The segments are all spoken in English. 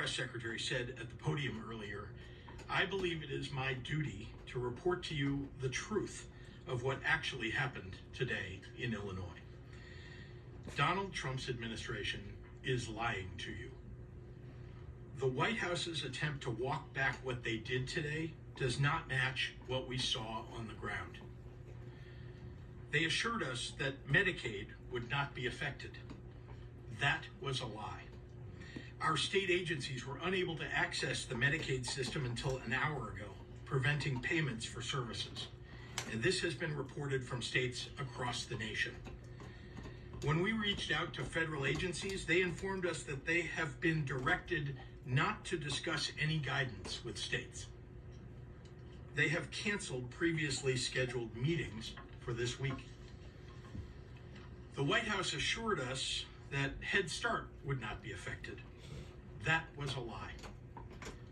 Press secretary said at the podium earlier, I believe it is my duty to report to you the truth of what actually happened today in Illinois. Donald Trump's administration is lying to you. The White House's attempt to walk back what they did today does not match what we saw on the ground. They assured us that Medicaid would not be affected. That was a lie. Our state agencies were unable to access the Medicaid system until an hour ago, preventing payments for services. And this has been reported from states across the nation. When we reached out to federal agencies, they informed us that they have been directed not to discuss any guidance with states. They have canceled previously scheduled meetings for this week. The White House assured us that Head Start would not be affected. That was a lie.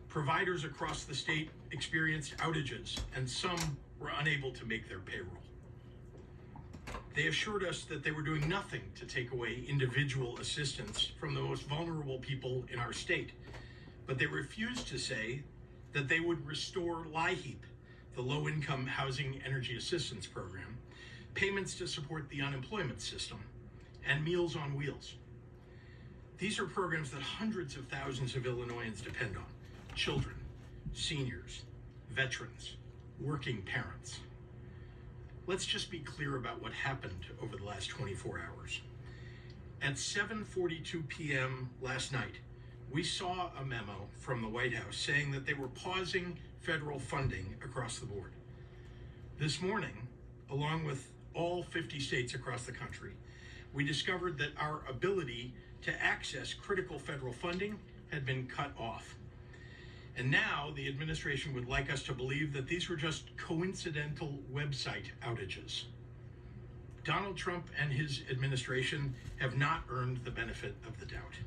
Providers across the state experienced outages, and some were unable to make their payroll. They assured us that they were doing nothing to take away individual assistance from the most vulnerable people in our state, but they refused to say that they would restore LIHEAP, the Low-Income Housing Energy Assistance Program, payments to support the unemployment system, and Meals on Wheels. These are programs that hundreds of thousands of Illinoisans depend on: children, seniors, veterans, working parents. Let's just be clear about what happened over the last 24 hours. At 7:42 p.m. last night, we saw a memo from the White House saying that they were pausing federal funding across the board. This morning, along with all 50 states across the country, we discovered that our ability to access critical federal funding had been cut off. And now the administration would like us to believe that these were just coincidental website outages. Donald Trump and his administration have not earned the benefit of the doubt.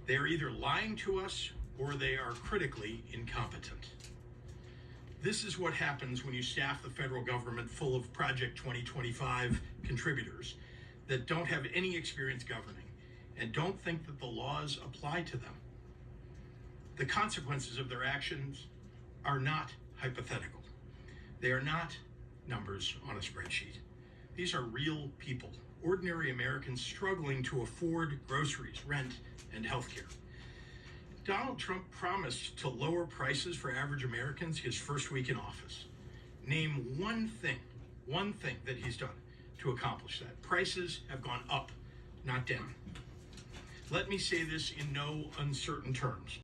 They are either lying to us or they are critically incompetent. This is what happens when you staff the federal government full of Project 2025 contributors that don't have any experience governing and don't think that the laws apply to them. The consequences of their actions are not hypothetical. They are not numbers on a spreadsheet. These are real people, ordinary Americans struggling to afford groceries, rent, and healthcare. Donald Trump promised to lower prices for average Americans his first week in office. Name one thing that he's done to accomplish that. Prices have gone up, not down. Let me say this in no uncertain terms.